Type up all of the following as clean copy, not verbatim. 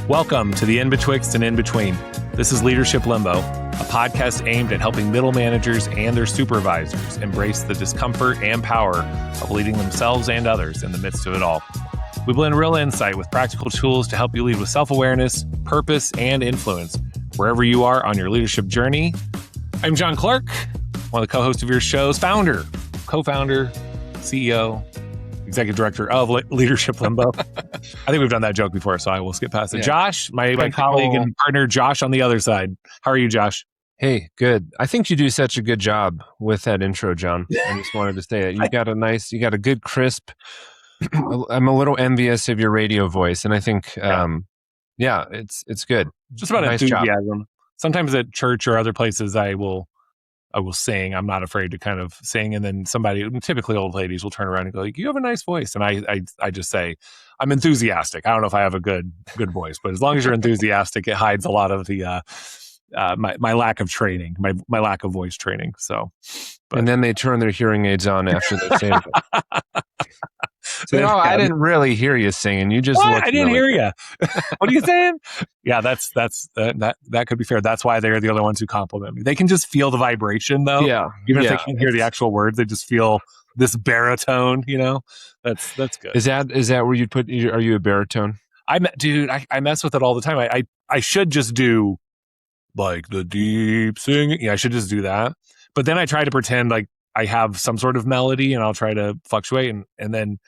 Welcome to the In-Betwixt and In-Between. This is Leadership Limbo, a podcast aimed at helping middle managers and their supervisors embrace the discomfort and power of leading themselves and others in the midst of it all. We blend real insight with practical tools to help you lead with self-awareness, purpose, and influence wherever you are on your leadership journey. I'm John Clark, one of the co-hosts of your shows, founder, co-founder, CEO, executive director of Leadership Limbo. I think we've done that joke before, so I will skip past it. Yeah. Josh, my colleague and partner, Josh, on the other side. How are you, Josh? Hey, good. I think you do such a good job with that intro, John. I just wanted to say it. You got a good crisp. I'm a little envious of your radio voice, and I think, it's good. Just about nice enthusiasm. Job. Sometimes at church or other places, I will sing. I'm not afraid to kind of sing. And then somebody, typically old ladies, will turn around and go, like, you have a nice voice. And I just say, I'm enthusiastic. I don't know if I have a good voice, but as long as you're enthusiastic, it hides a lot of the my lack of training, my lack of voice training. So, and then they turn their hearing aids on after they say it. So, no, I didn't really hear you singing. You just I didn't hear you. What are you saying? Yeah, that could be fair. That's why they're the other ones who compliment me. They can just feel the vibration, though. Yeah, even if they can't hear the actual words, they just feel this baritone. You know, that's good. Is that where you'd put? Are you a baritone? I mess with it all the time. I should just do like the deep singing. Yeah, I should just do that. But then I try to pretend like I have some sort of melody, and I'll try to fluctuate, and then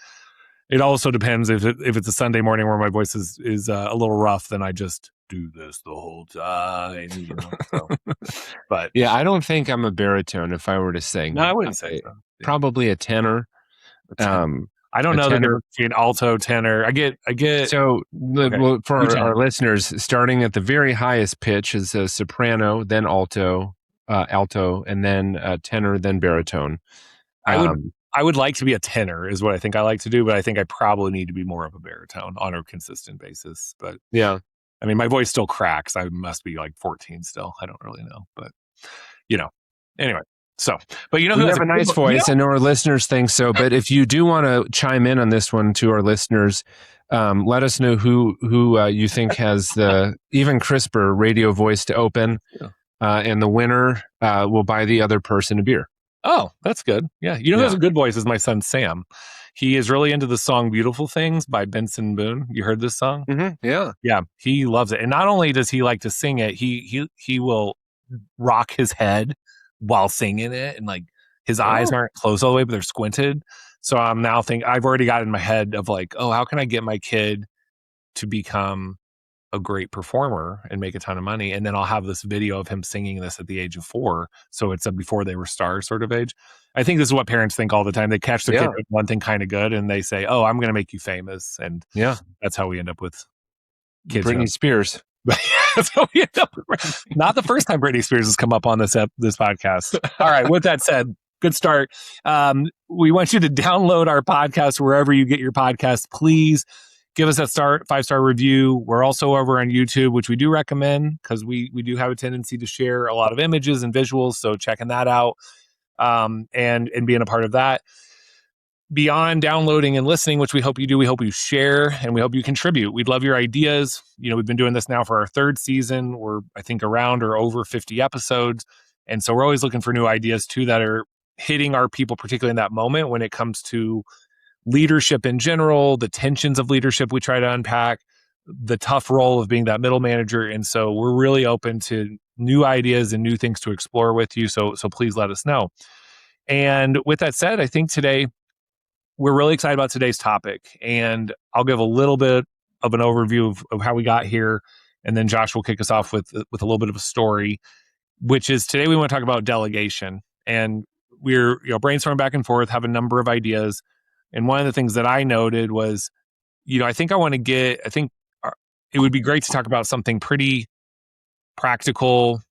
it also depends if it's a Sunday morning where my voice is a little rough, then I just do this the whole time. You know, so. But yeah, I don't think I'm a baritone if I were to sing. No, I wouldn't say so. Probably a tenor. I don't know the difference between alto, tenor. I get. So for our listeners, starting at the very highest pitch is a soprano, then alto, and then tenor, then baritone. I would like to be a tenor is what I think I like to do, but I think I probably need to be more of a baritone on a consistent basis. But yeah, I mean, my voice still cracks. I must be like 14 still. I don't really know, but anyway. So, but you have a nice voice. I know our listeners think so, but if you do want to chime in on this one to our listeners, let us know who you think has the even crisper radio voice to open, and the winner will buy the other person a beer. Oh, that's good. Yeah. Who has a good voice is my son, Sam. He is really into the song Beautiful Things by Benson Boone. You heard this song? Mm-hmm. Yeah. Yeah. He loves it. And not only does he like to sing it, he will rock his head while singing it. And like his eyes aren't closed all the way, but they're squinted. So I'm now I've already got in my head of like, how can I get my kid to become a great performer and make a ton of money, and then I'll have this video of him singing this at the age of 4, so it's a before they were stars sort of age. I think this is what parents think all the time. They catch their kid with one thing kind of good, and they say, I'm going to make you famous, and that's how we end up with kids. Britney Spears. That's how we end up with. Not the first time Britney Spears has come up on this podcast. All right, with that said, good start. We want you to download our podcast wherever you get your podcasts. Please give us that 5-star review. We're also over on YouTube, which we do recommend because we do have a tendency to share a lot of images and visuals. So checking that out and being a part of that. Beyond downloading and listening, which we hope you do, we hope you share and we hope you contribute. We'd love your ideas. We've been doing this now for our 3rd season. We're, I think, around or over 50 episodes. And so we're always looking for new ideas too that are hitting our people, particularly in that moment when it comes to leadership in general, the tensions of leadership we try to unpack, the tough role of being that middle manager. And so we're really open to new ideas and new things to explore with you. So please let us know. And with that said, I think today we're really excited about today's topic. And I'll give a little bit of an overview of how we got here. And then Josh will kick us off with a little bit of a story, which is today we want to talk about delegation. And we're brainstorming back and forth, have a number of ideas. And one of the things that I noted was, I think it would be great to talk about something pretty practical,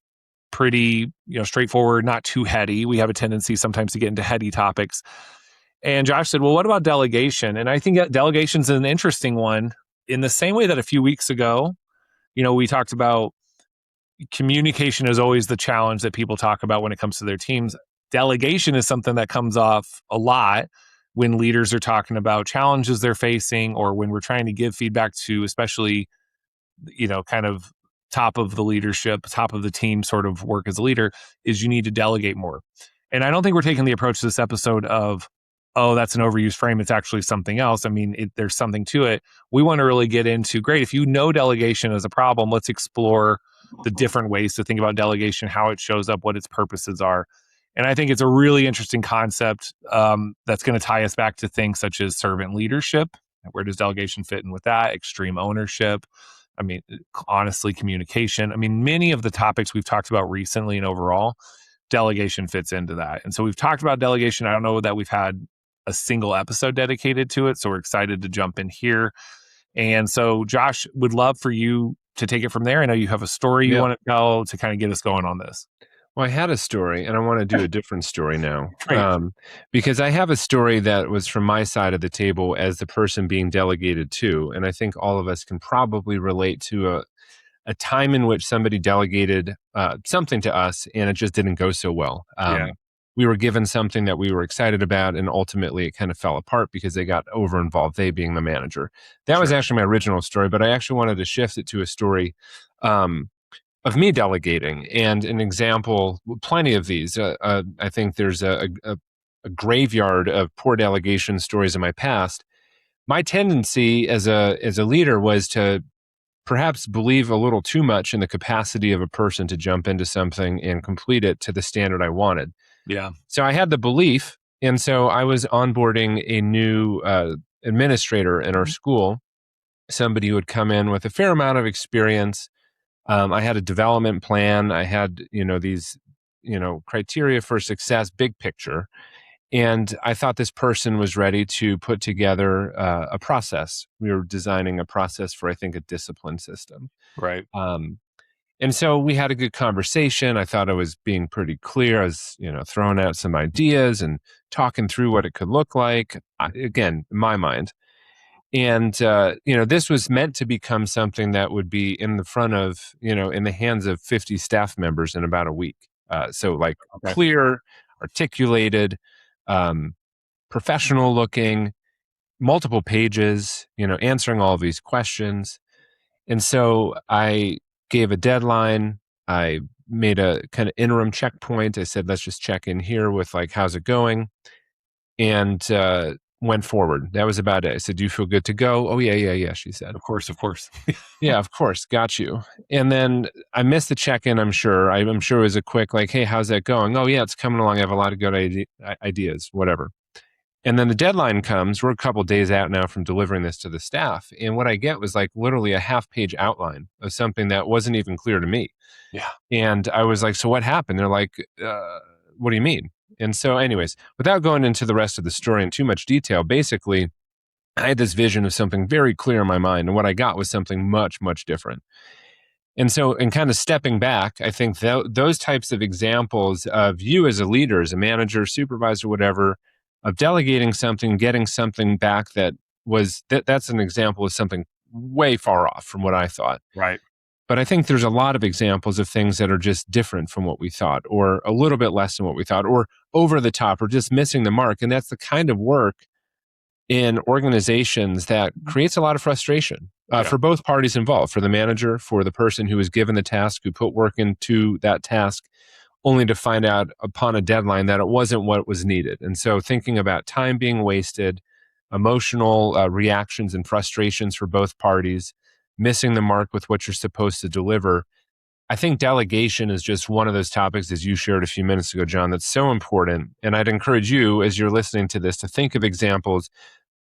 pretty, straightforward, not too heady. We have a tendency sometimes to get into heady topics. And Josh said, well, what about delegation? And I think that delegation is an interesting one in the same way that a few weeks ago, we talked about communication is always the challenge that people talk about when it comes to their teams. Delegation is something that comes off a lot when leaders are talking about challenges they're facing, or when we're trying to give feedback to especially kind of top of the leadership, top of the team sort of work as a leader, is you need to delegate more. And I don't think we're taking the approach to this episode of, oh, that's an overused frame. It's actually something else. I mean, there's something to it. We want to really get into, great, if you know delegation is a problem, let's explore the different ways to think about delegation, how it shows up, what its purposes are. And I think it's a really interesting concept that's going to tie us back to things such as servant leadership. Where does delegation fit in with that? Extreme ownership. I mean, honestly, communication. I mean, many of the topics we've talked about recently and overall, delegation fits into that. And so we've talked about delegation. I don't know that we've had a single episode dedicated to it. So we're excited to jump in here. And so, Josh, would love for you to take it from there. I know you have a story you want to tell to kind of get us going on this. Well, I had a story, and I want to do a different story now, Great. because I have a story that was from my side of the table as the person being delegated to, and I think all of us can probably relate to a time in which somebody delegated something to us, and it just didn't go so well. We were given something that we were excited about, and ultimately it kind of fell apart because they got over-involved, they being the manager. That was actually my original story, but I actually wanted to shift it to a story of me delegating, and an example, plenty of these. I think there's a graveyard of poor delegation stories in my past. My tendency as a leader was to perhaps believe a little too much in the capacity of a person to jump into something and complete it to the standard I wanted. Yeah. So I had the belief, and so I was onboarding a new administrator in our school, somebody who would come in with a fair amount of experience. I had a development plan. I had, these, criteria for success, big picture. And I thought this person was ready to put together a process. We were designing a process for, I think, a discipline system. Right. And so we had a good conversation. I thought I was being pretty clear. I was, throwing out some ideas and talking through what it could look like. Again, in my mind. And, this was meant to become something that would be in the front of, in the hands of 50 staff members in about a week. So clear, articulated, professional looking, multiple pages, answering all of these questions. And so I gave a deadline. I made a kind of interim checkpoint. I said, let's just check in here with how's it going? And, went forward. That was about it. I said, do you feel good to go? Oh, yeah, she said. Of course. Yeah, of course. Got you. And then I missed the check-in, I'm sure. I'm sure it was a quick, hey, how's that going? Oh, yeah, it's coming along. I have a lot of good ideas, whatever. And then the deadline comes. We're a couple of days out now from delivering this to the staff. And what I get was literally a half-page outline of something that wasn't even clear to me. Yeah. And I was like, so what happened? They're like, what do you mean? And so anyways, without going into the rest of the story in too much detail, basically, I had this vision of something very clear in my mind. And what I got was something much, much different. And so in kind of stepping back, I think those types of examples of you as a leader, as a manager, supervisor, whatever, of delegating something, getting something back that's an example of something way far off from what I thought. Right. But I think there's a lot of examples of things that are just different from what we thought, or a little bit less than what we thought, or over the top, or just missing the mark. And that's the kind of work in organizations that creates a lot of frustration for both parties involved, for the manager, for the person who was given the task, who put work into that task, only to find out upon a deadline that it wasn't what was needed. And so thinking about time being wasted, emotional reactions and frustrations for both parties, missing the mark with what you're supposed to deliver. I think delegation is just one of those topics, as you shared a few minutes ago, John, that's so important. And I'd encourage you, as you're listening to this, to think of examples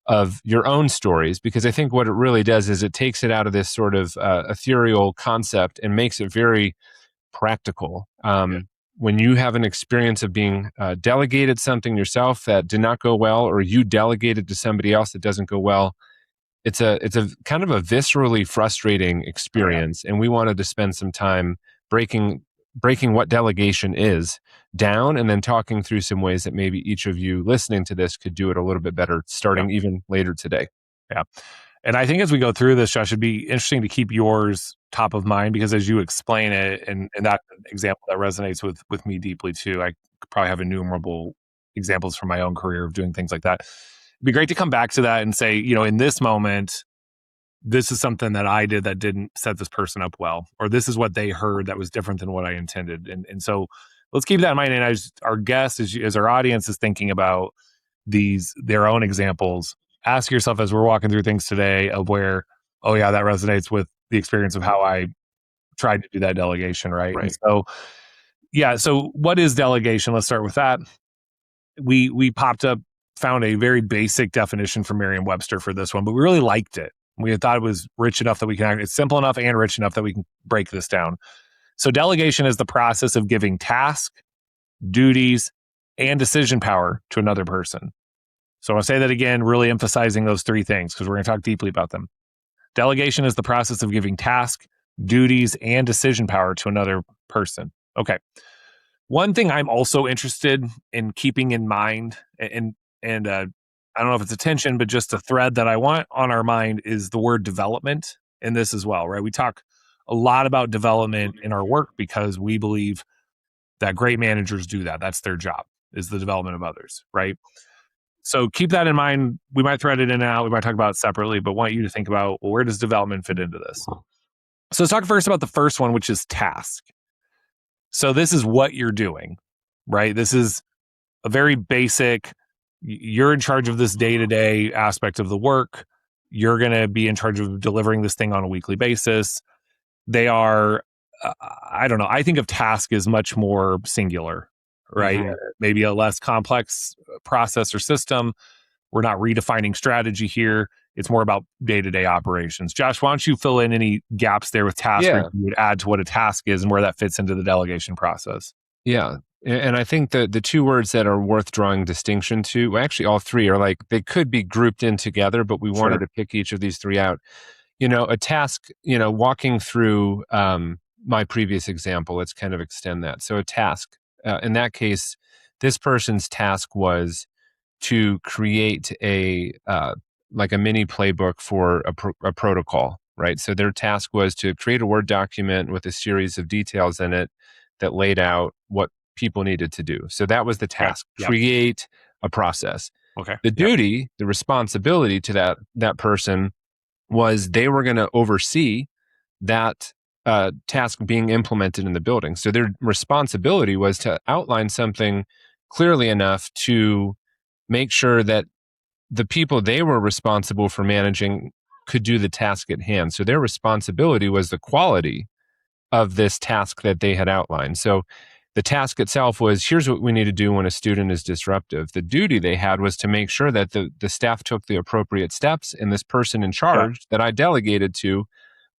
of your own stories, because I think what it really does is it takes it out of this sort of ethereal concept and makes it very practical. When you have an experience of being delegated something yourself that did not go well, or you delegated to somebody else that doesn't go well, it's a kind of a viscerally frustrating experience. And we wanted to spend some time breaking what delegation is down, and then talking through some ways that maybe each of you listening to this could do it a little bit better starting even later today. Yeah. And I think as we go through this, Josh, it'd be interesting to keep yours top of mind, because as you explain it, and that example that resonates with me deeply too. I could probably have innumerable examples from my own career of doing things like that. It'd be great to come back to that and say, in this moment, this is something that I did that didn't set this person up well, or this is what they heard that was different than what I intended. And so let's keep that in mind. And as our guest, as our audience is thinking about their own examples, ask yourself as we're walking through things today of where, oh yeah, that resonates with the experience of how I tried to do that delegation, right? Right. And so, yeah. So what is delegation? Let's start with that. We found a very basic definition from Merriam-Webster for this one, but we really liked it. We thought it was rich enough that it's simple enough and rich enough that we can break this down. So delegation is the process of giving tasks, duties, and decision power to another person. So I'll say that again, really emphasizing those three things because we're going to talk deeply about them. Delegation is the process of giving tasks, duties, and decision power to another person. Okay. One thing I'm also interested in keeping in mind, and I don't know if it's a tension, but just a thread that I want on our mind is the word development in this as well, right? We talk a lot about development in our work because we believe that great managers do that. That's their job, is the development of others, right? So keep that in mind. We might thread it in and out. We might talk about it separately, but want you to think about, well, where does development fit into this? So let's talk first about the first one, which is task. So this is what you're doing, right? This is a very basic, you're in charge of this day-to-day aspect of the work. You're going to be in charge of delivering this thing on a weekly basis. They are, I don't know, I think of task as much more singular, right? Mm-hmm. Maybe a less complex process or system. We're not redefining strategy here. It's more about day-to-day operations. Josh, why don't you fill in any gaps there with task or you would add to what a task is and where that fits into the delegation process? Yeah. And I think the two words that are worth drawing distinction to, well, actually all three are like, they could be grouped in together, but we wanted to pick each of these three out. A task, walking through my previous example, let's kind of extend that. So a task, in that case, this person's task was to create a mini playbook for a protocol, right? So their task was to create a Word document with a series of details in it that laid out what people needed to do. So that was the task, create a process. Okay. The duty, the responsibility to that person was they were going to oversee that task being implemented in the building. So their responsibility was to outline something clearly enough to make sure that the people they were responsible for managing could do the task at hand. So their responsibility was the quality of this task that they had outlined. So the task itself was, here's what we need to do when a student is disruptive. The duty they had was to make sure that the staff took the appropriate steps, and this person in charge that I delegated to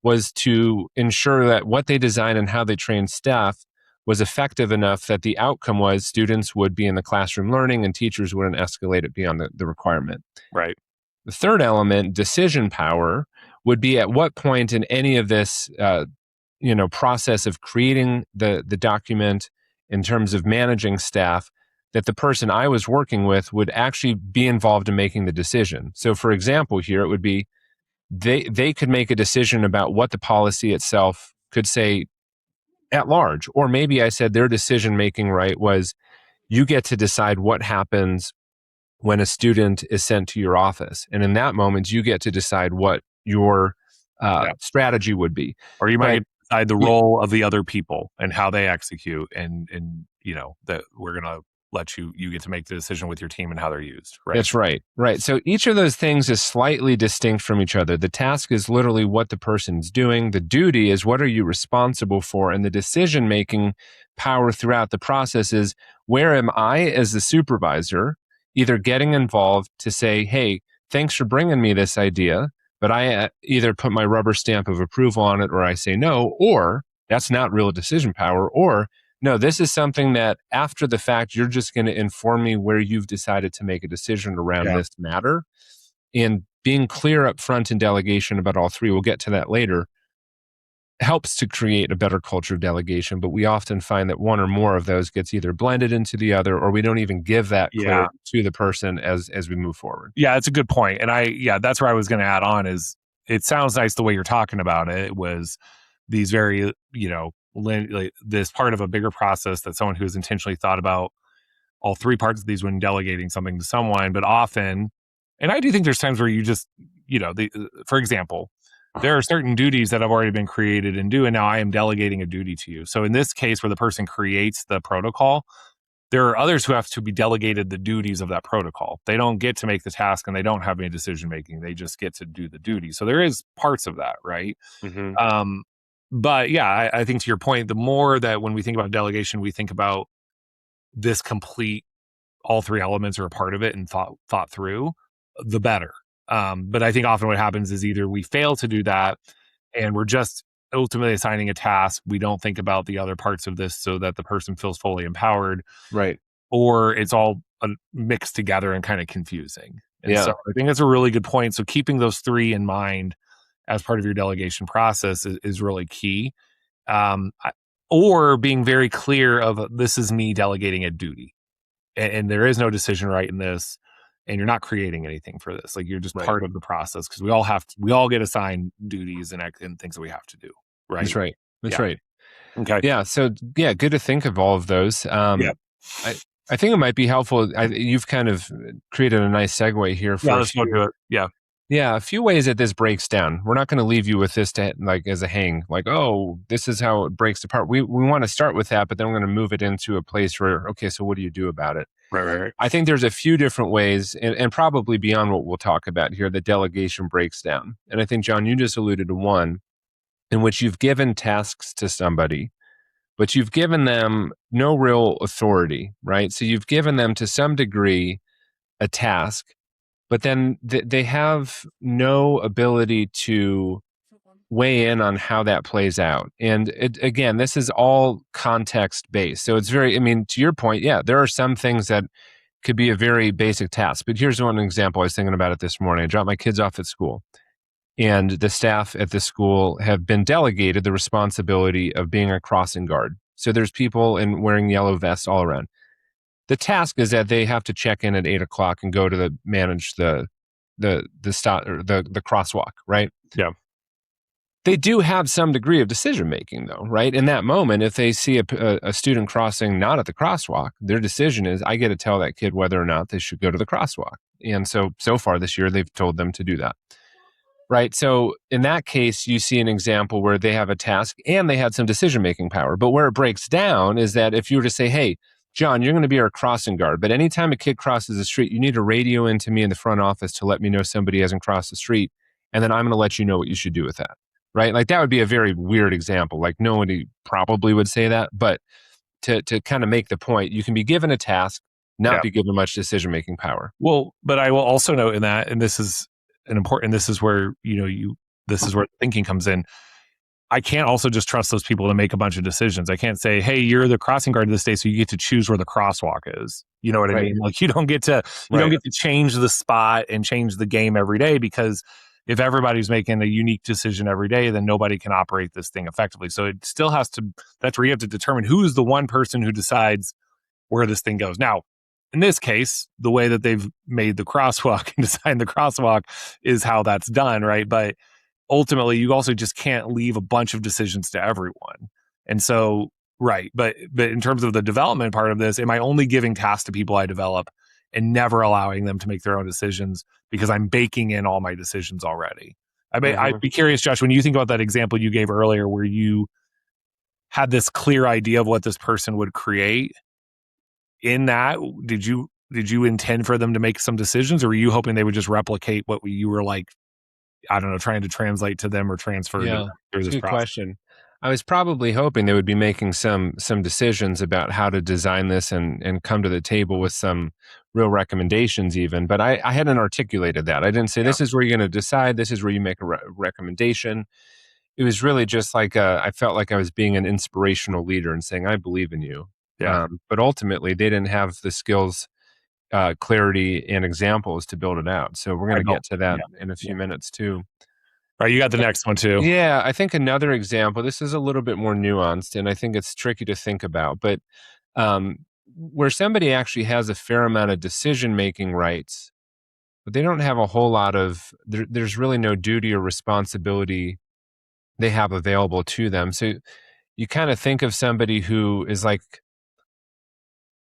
was to ensure that what they designed and how they trained staff was effective enough that the outcome was students would be in the classroom learning and teachers wouldn't escalate it beyond the requirement. Right. The third element, decision power, would be at what point in any of this process of creating the document in terms of managing staff that the person I was working with would actually be involved in making the decision. So for example, here it would be they could make a decision about what the policy itself could say at large. Or maybe I said their decision-making right was you get to decide what happens when a student is sent to your office. And in that moment, you get to decide what your strategy would be. Or you might decide the role of the other people and how they execute. And that we're going to let you get to make the decision with your team and how they're used. Right. That's right. Right. So each of those things is slightly distinct from each other. The task is literally what the person's doing. The duty is what are you responsible for? And the decision-making power throughout the process is where am I as the supervisor either getting involved to say, hey, thanks for bringing me this idea, but I either put my rubber stamp of approval on it or I say no, or that's not real decision power, or no, this is something that after the fact, you're just going to inform me where you've decided to make a decision around this matter. And being clear up front in delegation about all three, we'll get to that later, helps to create a better culture of delegation. But we often find that one or more of those gets either blended into the other, or we don't even give that clarity to the person as we move forward. Yeah, it's a good point. And that's where I was going to add on is it sounds nice the way you're talking about it. It was these very, this part of a bigger process that someone who's intentionally thought about all three parts of these when delegating something to someone. But often, and I do think there's times where you just, for example, there are certain duties that have already been created and due, and now I am delegating a duty to you. So in this case, where the person creates the protocol, there are others who have to be delegated the duties of that protocol. They don't get to make the task and they don't have any decision making. They just get to do the duty. So there is parts of that, right? But yeah, I think to your point, the more that when we think about delegation, we think about this complete, all three elements are a part of it and thought through, the better. But I think often what happens is either we fail to do that and we're just ultimately assigning a task. We don't think about the other parts of this so that the person feels fully empowered. Right. Or it's all mixed together and kind of confusing. And Yeah. so I think that's a really good point. So keeping those three in mind as part of your delegation process is really key. Or being very clear of this is me delegating a duty. And there is no decision right in this. And you're not creating anything for this. Like you're just part of the process because we all get assigned duties and things that we have to do. Right. That's right. That's right. Okay. Yeah. So yeah, good to think of all of those. I think it might be helpful. You've kind of created a nice segue here for let's go to it. Yeah, a few ways that this breaks down. We're not going to leave you with this to like as a hang, like, oh, this is how it breaks apart. We want to start with that, but then we're going to move it into a place where, okay, so what do you do about it? Right. I think there's a few different ways, and probably beyond what we'll talk about here, that delegation breaks down. And I think, John, you just alluded to one in which you've given tasks to somebody, but you've given them no real authority, right? So you've given them to some degree a task, but then they have no ability to weigh in on how that plays out. And again, this is all context based. So it's very, to your point, yeah, there are some things that could be a very basic task. But here's one example. I was thinking about it this morning. I dropped my kids off at school, and the staff at the school have been delegated the responsibility of being a crossing guard. So there's people wearing yellow vests all around. The task is that they have to check in at 8:00 and go to manage the stop or the crosswalk, right? Yeah. They do have some degree of decision making, though, right? In that moment, if they see a student crossing not at the crosswalk, their decision is, I get to tell that kid whether or not they should go to the crosswalk. And so far this year, they've told them to do that. Right. So in that case, you see an example where they have a task and they had some decision making power. But where it breaks down is that if you were to say, hey, John, you're going to be our crossing guard, but anytime a kid crosses the street, you need to radio into me in the front office to let me know somebody hasn't crossed the street. And then I'm going to let you know what you should do with that. Right. Like that would be a very weird example. Like nobody probably would say that. But to kind of make the point, you can be given a task, not be given much decision making power. Well, but I will also note in that, and this is this is where, this is where thinking comes in. I can't also just trust those people to make a bunch of decisions. I can't say, hey, you're the crossing guard of this day, so you get to choose where the crosswalk is. You know what I mean? Like you don't get to change the spot and change the game every day, because if everybody's making a unique decision every day, then nobody can operate this thing effectively. So it still has to, that's where you have to determine who's the one person who decides where this thing goes. Now, in this case, the way that they've made the crosswalk and designed the crosswalk is how that's done, right? But ultimately, you also just can't leave a bunch of decisions to everyone. And so, right. But in terms of the development part of this, am I only giving tasks to people I develop and never allowing them to make their own decisions because I'm baking in all my decisions already? I'd be curious, Josh, when you think about that example you gave earlier where you had this clear idea of what this person would create, in that, did you intend for them to make some decisions, or were you hoping they would just replicate what you were like, I don't know, trying to translate to them or transfer through this good process? Question. I was probably hoping they would be making some decisions about how to design this and come to the table with some real recommendations even, but I hadn't articulated that. I didn't say, this is where you're going to decide, this is where you make a recommendation. It was really just like, I felt like I was being an inspirational leader and saying, I believe in you. Yeah. But ultimately, they didn't have the skills, clarity, and examples to build it out. So we're going to get to that in a few minutes too. All right, you got the next one too. Yeah, I think another example, this is a little bit more nuanced, and I think it's tricky to think about, but where somebody actually has a fair amount of decision-making rights, but they don't have a whole lot of, there's really no duty or responsibility they have available to them. So you kind of think of somebody who is like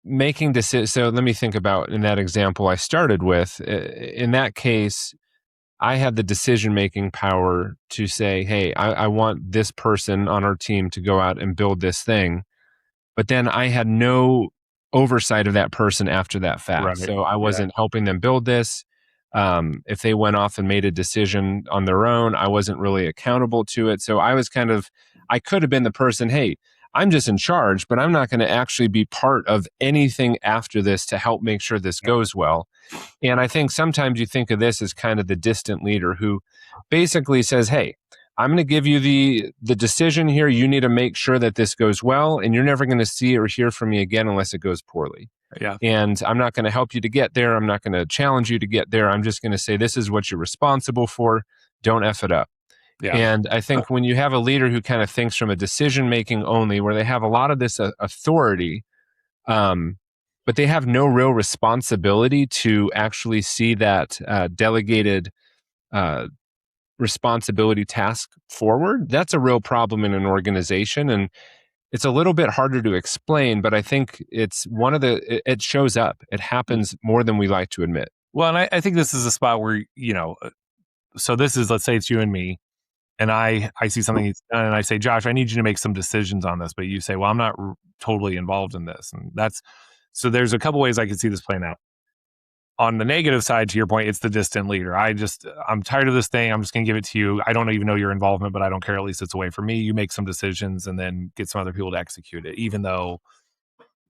making decisions. So let me think about in that example I started with. In that case, I have the decision-making power to say, hey, I want this person on our team to go out and build this thing. But then I had no oversight of that person after that fact. Right. So I wasn't helping them build this. If they went off and made a decision on their own, I wasn't really accountable to it. So I was I could have been the person, hey, I'm just in charge, but I'm not going to actually be part of anything after this to help make sure this goes well. And I think sometimes you think of this as kind of the distant leader who basically says, hey, I'm going to give you the decision here. You need to make sure that this goes well, and you're never going to see or hear from me again unless it goes poorly. Yeah. And I'm not going to help you to get there. I'm not going to challenge you to get there. I'm just going to say, this is what you're responsible for. Don't F it up. Yeah. And I think when you have a leader who kind of thinks from a decision making only, where they have a lot of this authority, but they have no real responsibility to actually see that delegated responsibility task forward, that's a real problem in an organization. And it's a little bit harder to explain, but I think it's it shows up. It happens more than we like to admit. Well, and I think this is a spot where, so this is, let's say it's you and me, and I see something he's done, and I say, Josh, I need you to make some decisions on this. But you say, well, I'm not totally involved in this. And so there's a couple ways I can see this playing out. On the negative side, to your point, it's the distant leader. I'm tired of this thing. I'm just going to give it to you. I don't even know your involvement, but I don't care. At least it's a way for me. You make some decisions and then get some other people to execute it, even though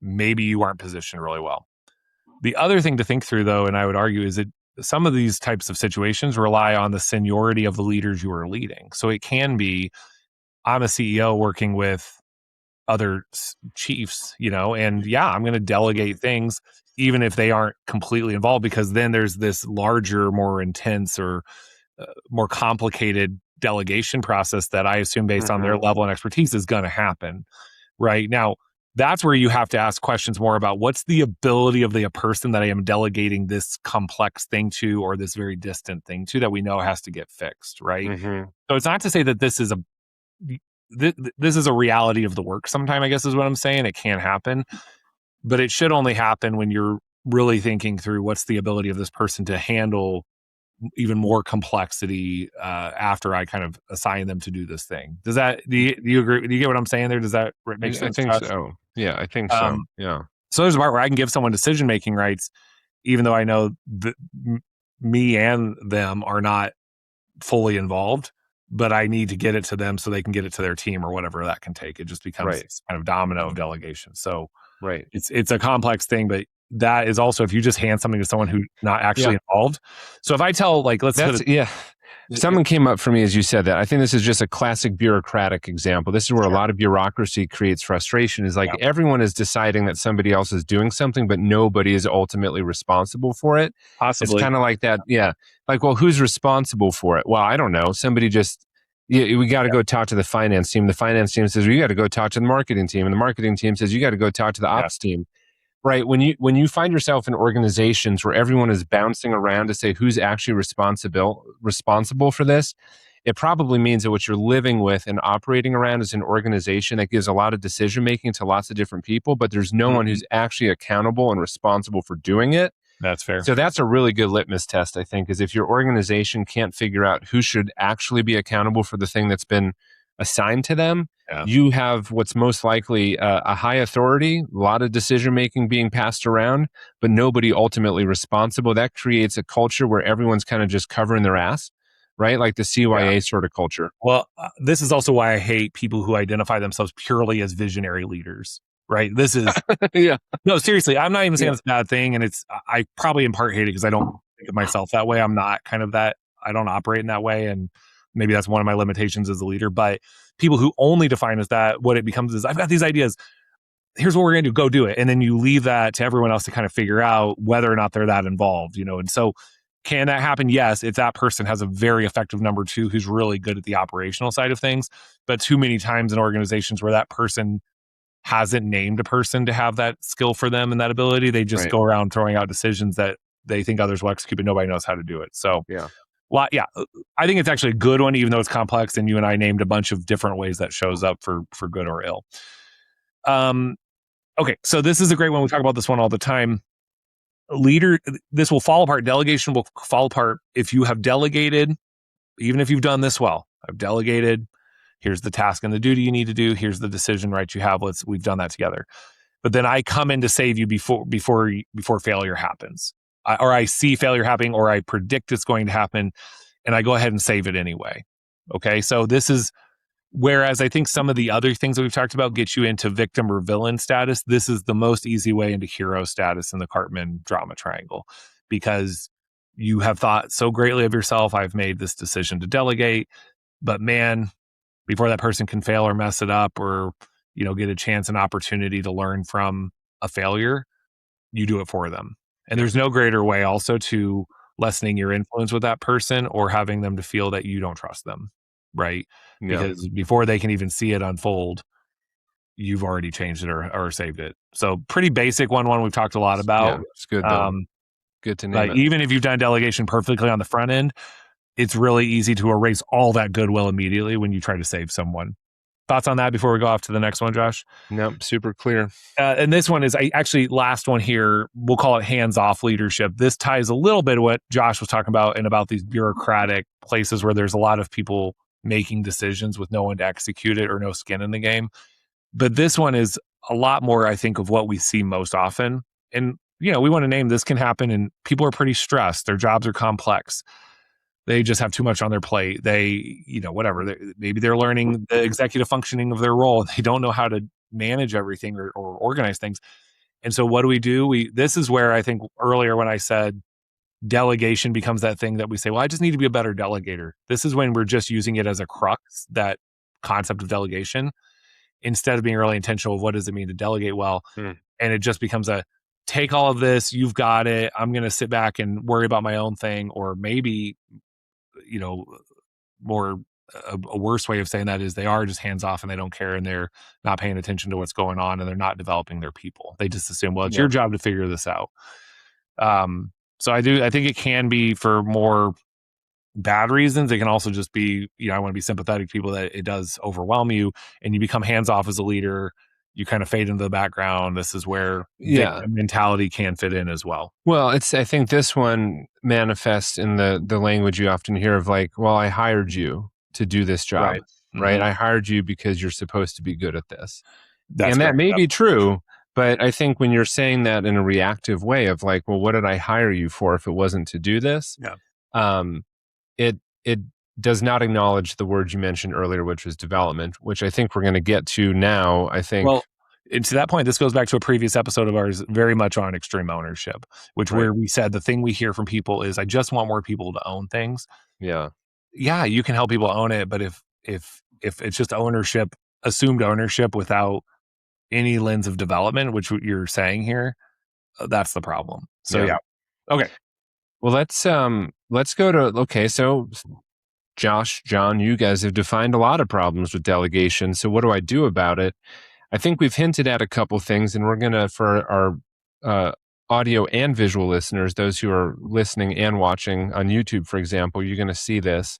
maybe you aren't positioned really well. The other thing to think through, though, and I would argue, is that some of these types of situations rely on the seniority of the leaders you are leading. So it can be, I'm a CEO working with other chiefs, and I'm going to delegate things even if they aren't completely involved, because then there's this larger, more intense or more complicated delegation process that I assume based on their level and expertise is going to happen. Right now, that's where you have to ask questions more about what's the ability of the person that I am delegating this complex thing to, or this very distant thing to, that we know has to get fixed. Right. So it's not to say that this is a reality of the work sometime, I guess is what I'm saying. It can happen, but it should only happen when you're really thinking through what's the ability of this person to handle even more complexity after I kind of assign them to do this thing. Do you agree? Do you get what I'm saying there? Does that make sense? I think so. Yeah, I think so. Yeah. So there's a part where I can give someone decision-making rights, even though I know that me and them are not fully involved, but I need to get it to them so they can get it to their team or whatever that can take. It just becomes this kind of domino of delegation. So it's a complex thing, but that is also, if you just hand something to someone who's not actually involved. So if I tell, something came up for me as you said that. I think this is just a classic bureaucratic example. This is where a lot of bureaucracy creates frustration, is everyone is deciding that somebody else is doing something, but nobody is ultimately responsible for it. Possibly. It's kind of like that. Yeah. Like, well, who's responsible for it? Well, I don't know. Somebody just, we got to go talk to the finance team. The finance team says, you got to go talk to the marketing team. And the marketing team says, you got to go talk to the ops team. Right. When you find yourself in organizations where everyone is bouncing around to say who's actually responsible for this, it probably means that what you're living with and operating around is an organization that gives a lot of decision making to lots of different people, but there's no one who's actually accountable and responsible for doing it. That's fair. So that's a really good litmus test, I think, is if your organization can't figure out who should actually be accountable for the thing that's been assigned to them, you have what's most likely a high authority, a lot of decision making being passed around, but nobody ultimately responsible. That creates a culture where everyone's kind of just covering their ass, right? Like the CYA sort of culture. Well, this is also why I hate people who identify themselves purely as visionary leaders, right? This is, no, seriously, I'm not even saying it's a bad thing. And I probably in part hate it because I don't think of myself that way. I'm not kind of that, I don't operate in that way. And maybe that's one of my limitations as a leader, but people who only define as that, what it becomes is, I've got these ideas. Here's what we're going to do. Go do it. And then you leave that to everyone else to kind of figure out whether or not they're that involved, And so can that happen? Yes, if that person has a very effective number two who's really good at the operational side of things. But too many times in organizations where that person hasn't named a person to have that skill for them and that ability, they just go around throwing out decisions that they think others will execute, but nobody knows how to do it. So well, I think it's actually a good one, even though it's complex. And you and I named a bunch of different ways that shows up for good or ill. Okay, so this is a great one. We talk about this one all the time. this will fall apart. Delegation will fall apart if you have delegated, even if you've done this well. I've delegated. Here's the task and the duty you need to do. Here's the decision rights you have. We've done that together. But then I come in to save you before failure happens, or I see failure happening, or I predict it's going to happen, and I go ahead and save it anyway. Okay, so this is whereas I think some of the other things that we've talked about get you into victim or villain status. This is the most easy way into hero status in the Cartman drama triangle, because you have thought so greatly of yourself. I've made this decision to delegate, but man, before that person can fail or mess it up, or get a chance, an opportunity to learn from a failure, you do it for them. And there's no greater way also to lessening your influence with that person, or having them to feel that you don't trust them, right? Because before they can even see it unfold, you've already changed it or saved it. So pretty basic one we've talked a lot about. Yeah, it's good though. Good to name it. Even if you've done delegation perfectly on the front end, it's really easy to erase all that goodwill immediately when you try to save someone. Thoughts on that before we go off to the next one, Josh? Nope, super clear. And this one is actually last one here. We'll call it hands-off leadership. This ties a little bit what Josh was talking about, and about these bureaucratic places where there's a lot of people making decisions with no one to execute it or no skin in the game. But this one is a lot more, I think, of what we see most often. And, we want to name this can happen, and people are pretty stressed. Their jobs are complex. They just have too much on their plate. They, whatever. Maybe they're learning the executive functioning of their role. They don't know how to manage everything or organize things. And so what do? This is where I think earlier when I said delegation becomes that thing that we say, well, I just need to be a better delegator. This is when we're just using it as a crux, that concept of delegation, instead of being really intentional of what does it mean to delegate well. And it just becomes take all of this, you've got it. I'm going to sit back and worry about my own thing. Or maybe, more a worse way of saying that is they are just hands off and they don't care, and they're not paying attention to what's going on, and they're not developing their people. They just assume, well, it's your job to figure this out. So I think it can be for more bad reasons. It can also just be, I want to be sympathetic to people that it does overwhelm you, and you become hands off as a leader. You kind of fade into the background. This is where victim mentality can fit in as well. Well, I think this one manifests in the language you often hear of like, well, I hired you to do this job, right? I hired you because you're supposed to be good at this. That may be true, but I think when you're saying that in a reactive way of like, well, what did I hire you for if it wasn't to do this? It does not acknowledge the word you mentioned earlier, which was development, which I think we're going to get to now. I think. Well, and to that point, this goes back to a previous episode of ours, very much on extreme ownership, where we said the thing we hear from people is, I just want more people to own things. Yeah, you can help people own it, but if it's just ownership, assumed ownership without any lens of development, which you're saying here, that's the problem. So okay. Well, let's go to So Josh, John, you guys have defined a lot of problems with delegation. So what do I do about it? I think we've hinted at a couple things, and we're going to, for our audio and visual listeners, those who are listening and watching on YouTube, for example, you're going to see this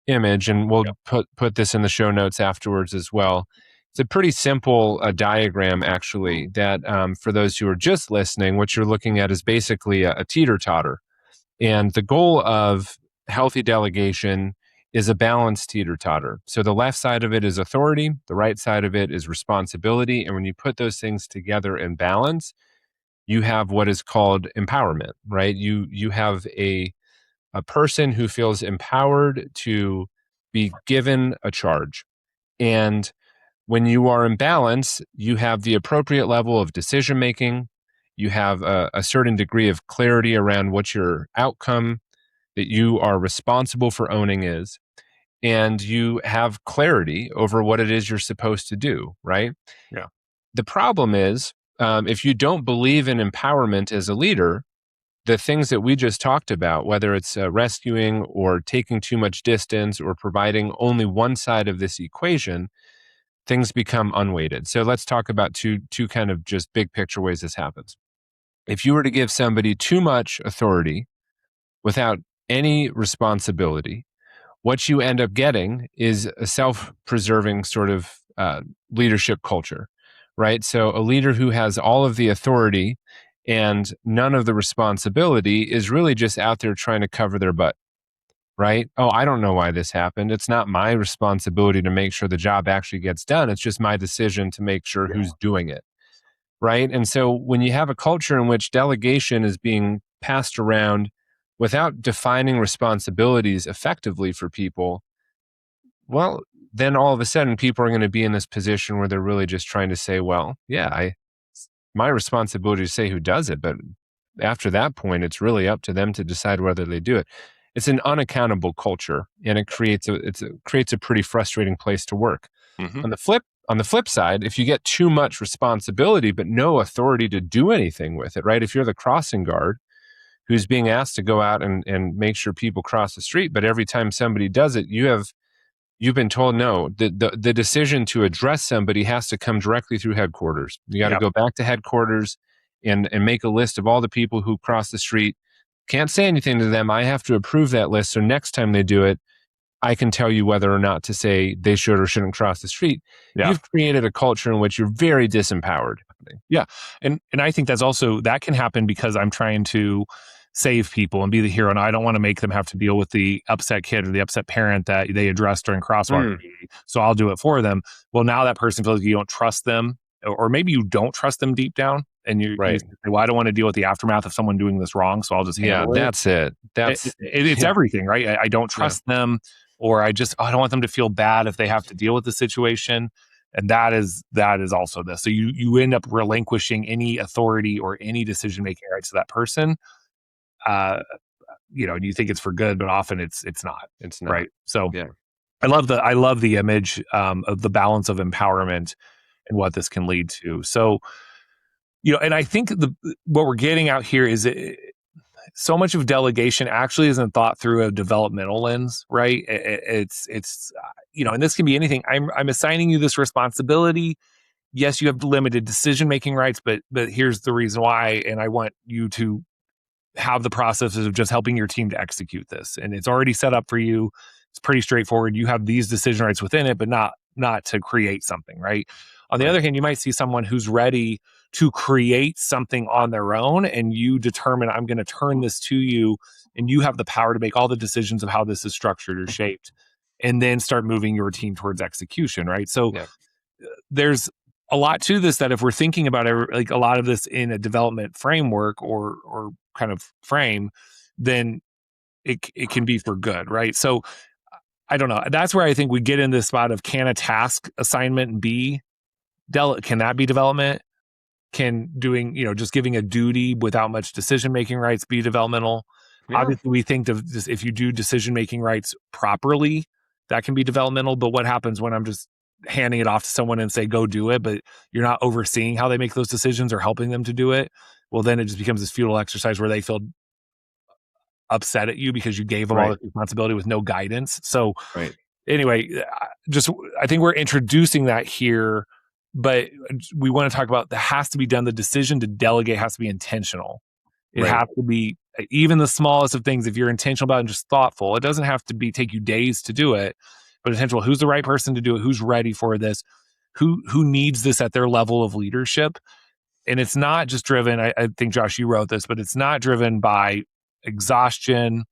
image, and we'll put this in the show notes afterwards as well. It's a pretty simple diagram, actually, that for those who are just listening, what you're looking at is basically a teeter-totter. And the goal of healthy delegation is a balanced teeter-totter. So the left side of it is authority, the right side of it is responsibility. And when you put those things together in balance, you have what is called empowerment, right? You have a person who feels empowered to be given a charge. And when you are in balance, you have the appropriate level of decision-making. You have a certain degree of clarity around what your outcome that you are responsible for owning is. And you have clarity over what it is you're supposed to do, right? Yeah. The problem is, if you don't believe in empowerment as a leader, the things that we just talked about, whether it's rescuing or taking too much distance or providing only one side of this equation, things become unweighted. So let's talk about two kind of just big picture ways this happens. If you were to give somebody too much authority without any responsibility, what you end up getting is a self-preserving sort of leadership culture, right? So a leader who has all of the authority and none of the responsibility is really just out there trying to cover their butt, right? Oh, I don't know why this happened. It's not my responsibility to make sure the job actually gets done. It's just my decision to make sure who's doing it, right? And so when you have a culture in which delegation is being passed around without defining responsibilities effectively for people, well, then all of a sudden people are going to be in this position where they're really just trying to say, well, yeah, my responsibility to say who does it, but after that point, it's really up to them to decide whether they do it. It's an unaccountable culture, and it creates a pretty frustrating place to work. Mm-hmm. On the flip side, if you get too much responsibility but no authority to do anything with it, right? If you're the crossing guard who's being asked to go out and make sure people cross the street, but every time somebody does it, you've been told no. The decision to address somebody has to come directly through headquarters. You got to go back to headquarters and make a list of all the people who cross the street. Can't say anything to them. I have to approve that list. So next time they do it, I can tell you whether or not to say they should or shouldn't cross the street. Yeah. You've created a culture in which you're very disempowered. Yeah. And I think that can happen because I'm trying to save people and be the hero. And I don't want to make them have to deal with the upset kid or the upset parent that they addressed during crosswalk. So I'll do it for them. Well, now that person feels like you don't trust them, or maybe you don't trust them deep down. And you say, well, I don't want to deal with the aftermath of someone doing this wrong. So I'll just handle it. That's it. It's everything, right? I don't trust them, or I don't want them to feel bad if they have to deal with the situation. And that is also this. So you end up relinquishing any authority or any decision-making rights to that person. And you think it's for good, but often it's not. It's not. Right. So I love the image of the balance of empowerment and what this can lead to. So, and I think what we're getting out here is so much of delegation actually isn't thought through a developmental lens, right? It's and this can be anything. I'm assigning you this responsibility. Yes, you have limited decision-making rights, but here's the reason why, and I want you to have the processes of just helping your team to execute this. And it's already set up for you. It's pretty straightforward. You have these decision rights within it, but not to create something, right? On the other hand, you might see someone who's ready to create something on their own, and you determine, I'm going to turn this to you, and you have the power to make all the decisions of how this is structured or shaped, and then start moving your team towards execution, right? So there's a lot to this that if we're thinking about like a lot of this in a development framework or kind of frame, then it can be for good, right? So I don't know. That's where I think we get in this spot of, can a task assignment be can that be development? Can doing, just giving a duty without much decision-making rights be developmental? Yeah. Obviously, we think of this, if you do decision-making rights properly, that can be developmental. But what happens when I'm just handing it off to someone and say, go do it, but you're not overseeing how they make those decisions or helping them to do it? Well, then it just becomes this futile exercise where they feel upset at you because you gave them all the responsibility with no guidance. So anyway, I think we're introducing that here. But we want to talk about that has to be done. The decision to delegate has to be intentional. It has to be, even the smallest of things, if you're intentional about it and just thoughtful, it doesn't have to take you days to do it, but intentional. Who's the right person to do it? Who's ready for this? Who needs this at their level of leadership? And it's not just driven, I think, Josh, you wrote this, but it's not driven by exhaustion,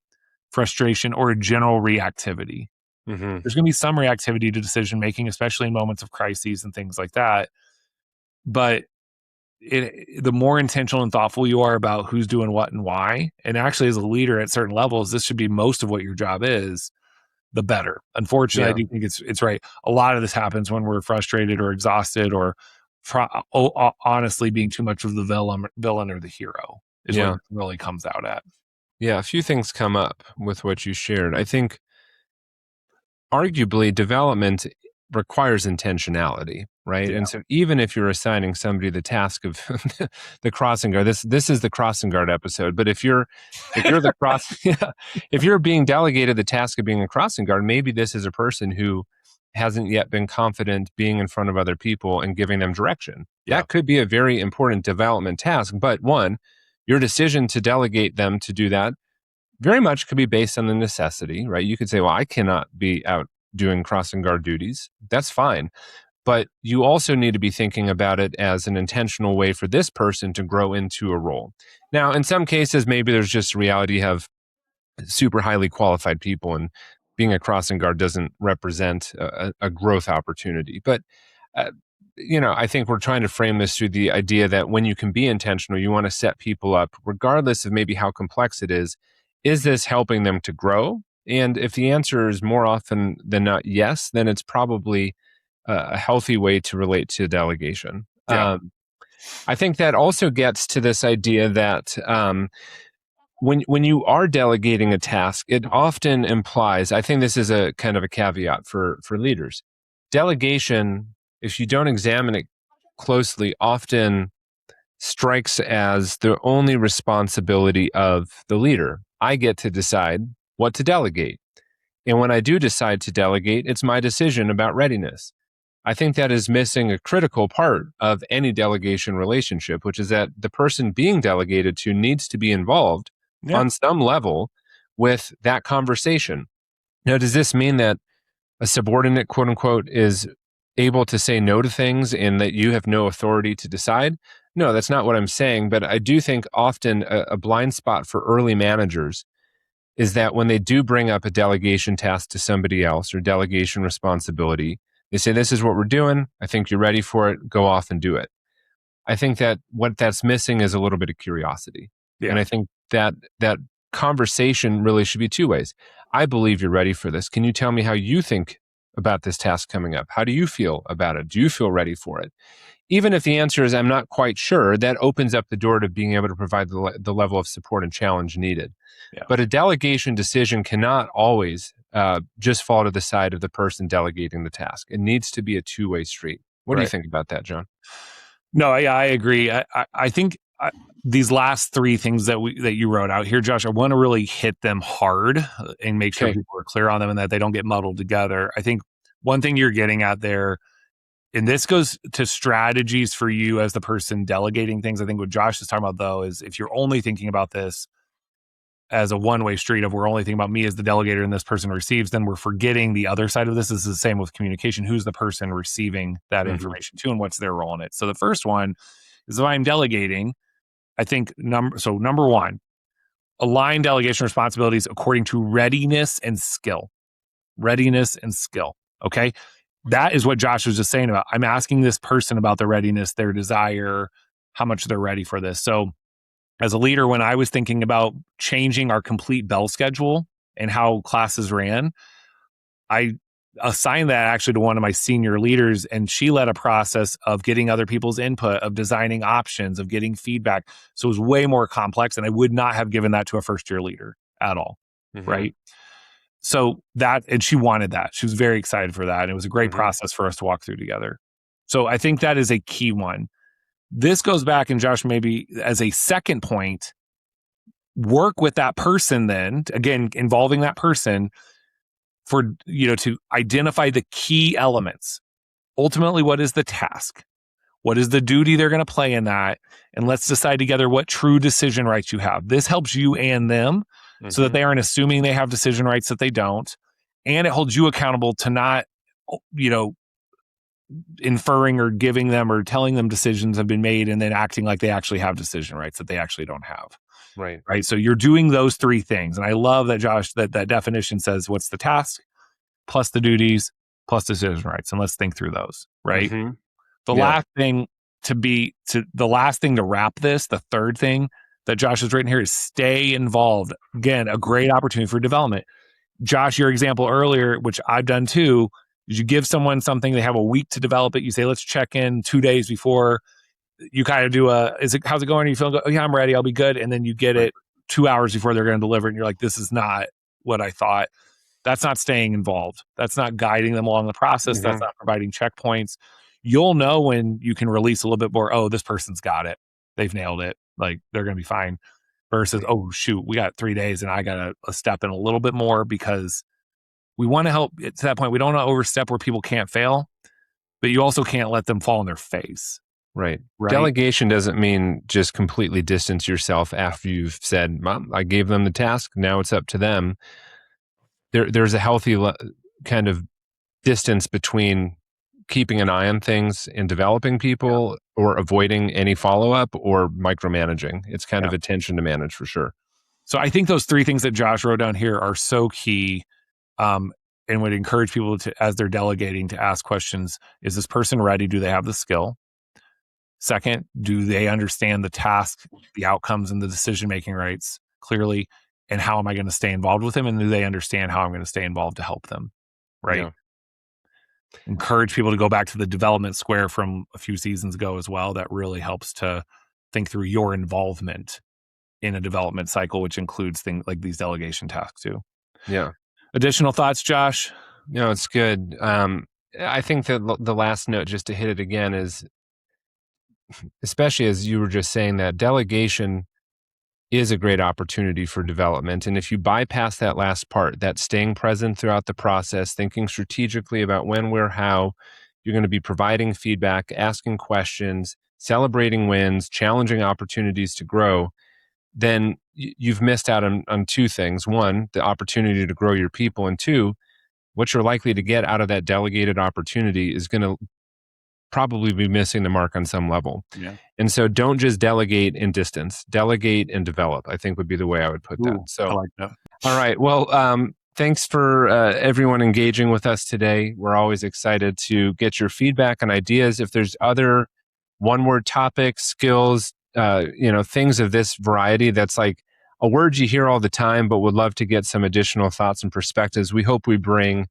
frustration, or a general reactivity. Mm-hmm. There's going to be some reactivity to decision making, especially in moments of crises and things like that. But the more intentional and thoughtful you are about who's doing what and why, and actually as a leader at certain levels, this should be most of what your job is, the better. Unfortunately, I do think it's right. A lot of this happens when we're frustrated or exhausted or honestly being too much of the villain or the hero is what it really comes out at. Yeah, a few things come up with what you shared. I think arguably development requires intentionality, right? Yeah. And so even if you're assigning somebody the task of the crossing guard, this is the crossing guard episode, but if you're if you're being delegated the task of being a crossing guard, maybe this is a person who hasn't yet been confident being in front of other people and giving them direction. Yeah. That could be a very important development task, but your decision to delegate them to do that very much could be based on the necessity, right? You could say, well, I cannot be out doing crossing guard duties. That's fine. but you also need to be thinking about it as an intentional way for this person to grow into a role. Now, in some cases, maybe there's just a reality you have super highly qualified people, and being a crossing guard doesn't represent a growth opportunity. But uh, I think we're trying to frame this through the idea that when you can be intentional, you want to set people up, regardless of maybe how complex it is. Is this helping them to grow? And if the answer is more often than not yes, then it's probably a healthy way to relate to delegation. Yeah. I think that also gets to this idea that when you are delegating a task, it often implies, I think this is a kind of a caveat for leaders. Delegation, if you don't examine it closely, often strikes as the only responsibility of the leader. I get to decide what to delegate. And when I do decide to delegate, it's my decision about readiness. I think that is missing a critical part of any delegation relationship, which is that the person being delegated to needs to be involved on some level with that conversation. Now, does this mean that a subordinate, quote unquote, is able to say no to things and that you have no authority to decide? No, that's not what I'm saying. But I do think often a blind spot for early managers is that when they do bring up a delegation task to somebody else or delegation responsibility, they say, this is what we're doing. I think you're ready for it. Go off and do it. I think that what that's missing is a little bit of curiosity. Yeah. And I think that conversation really should be two ways. I believe you're ready for this. Can you tell me how you think about this task coming up? How do you feel about it? Do you feel ready for it? Even if the answer is I'm not quite sure, that opens up the door to being able to provide the level of support and challenge needed. Yeah. But a delegation decision cannot always just fall to the side of the person delegating the task. It needs to be a two-way street. What do you think about that, John? No, yeah, I agree. I think these last three things that you wrote out here, Josh, I want to really hit them hard and make sure people are clear on them and that they don't get muddled together. I think one thing you're getting at there, and this goes to strategies for you as the person delegating things. I think what Josh is talking about, though, is if you're only thinking about this as a one-way street of we're only thinking about me as the delegator and this person receives, then we're forgetting the other side of this. This is the same with communication. Who's the person receiving that information to and what's their role in it? So the first one is if I'm delegating, I think number one, align delegation responsibilities according to readiness and skill. Readiness and skill. Okay. That is what Josh was just saying about. I'm asking this person about their readiness, their desire, how much they're ready for this. So as a leader, when I was thinking about changing our complete bell schedule and how classes ran, I assigned that actually to one of my senior leaders, and she led a process of getting other people's input, of designing options, of getting feedback. So it was way more complex, and I would not have given that to a first-year leader at all, right? So and she wanted that. She was very excited for that. And it was a great process for us to walk through together. So I think that is a key one. This goes back, and Josh, maybe as a second point, work with that person then, again, involving that person for, to identify the key elements. Ultimately, what is the task? What is the duty they're going to play in that? And let's decide together what true decision rights you have. This helps you and them so that they aren't assuming they have decision rights that they don't. And it holds you accountable to not, inferring or giving them or telling them decisions have been made and then acting like they actually have decision rights that they actually don't have. Right. So you're doing those three things. And I love that, Josh, that definition says what's the task plus the duties plus decision rights. And let's think through those. Right. The last thing to wrap this, the third thing that Josh has written here is stay involved. Again, a great opportunity for development. Josh, your example earlier, which I've done too, is you give someone something, they have a week to develop it. You say, let's check in 2 days before. You kind of do how's it going? You feel, oh yeah, I'm ready. I'll be good. And then you get it 2 hours before they're going to deliver it. And you're like, this is not what I thought. That's not staying involved. That's not guiding them along the process. That's not providing checkpoints. You'll know when you can release a little bit more. Oh, this person's got it. They've nailed it. Like they're going to be fine. Versus, oh shoot, we got 3 days and I got to step in a little bit more because we want to help. To that point, we don't want to overstep where people can't fail, but you also can't let them fall on their face. Right. Delegation doesn't mean just completely distance yourself after you've said, Mom, I gave them the task. Now it's up to them. There's a healthy kind of distance between keeping an eye on things and developing people, or avoiding any follow-up, or micromanaging. It's kind of attention to manage for sure. So I think those 3 things that Josh wrote down here are so key, and would encourage people to, as they're delegating, to ask questions. Is this person ready? Do they have the skill? Second, do they understand the task, the outcomes, and the decision-making rights clearly? And how am I going to stay involved with them? And do they understand how I'm going to stay involved to help them? Right. Yeah. Encourage people to go back to the development square from a few seasons ago as well. That really helps to think through your involvement in a development cycle, which includes things like these delegation tasks too. Yeah. Additional thoughts, Josh? No, it's good. I think that the last note, just to hit it again, is, especially as you were just saying, that delegation is a great opportunity for development. And if you bypass that last part, that staying present throughout the process, thinking strategically about when, where, how, you're going to be providing feedback, asking questions, celebrating wins, challenging opportunities to grow, then you've missed out on 2 things. 1, the opportunity to grow your people. And 2, what you're likely to get out of that delegated opportunity is going to probably be missing the mark on some level. Yeah. And so don't just delegate in distance, delegate and develop, I think would be the way I would put that. So, I like that. All right. Well, thanks for everyone engaging with us today. We're always excited to get your feedback and ideas. If there's other one-word topics, skills, things of this variety, that's like a word you hear all the time, but would love to get some additional thoughts and perspectives. We hope we bring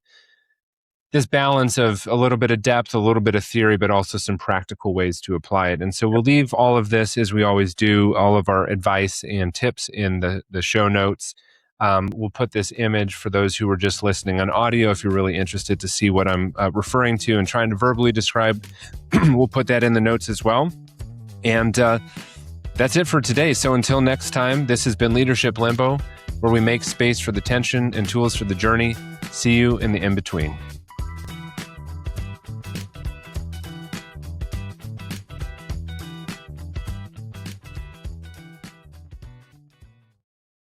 this balance of a little bit of depth, a little bit of theory, but also some practical ways to apply it. And so we'll leave all of this, as we always do, all of our advice and tips in the show notes. We'll put this image for those who were just listening on audio. If you're really interested to see what I'm referring to and trying to verbally describe, we'll put that in the notes as well. And that's it for today. So until next time, this has been Leadership Limbo, where we make space for the tension and tools for the journey. See you in the in-between.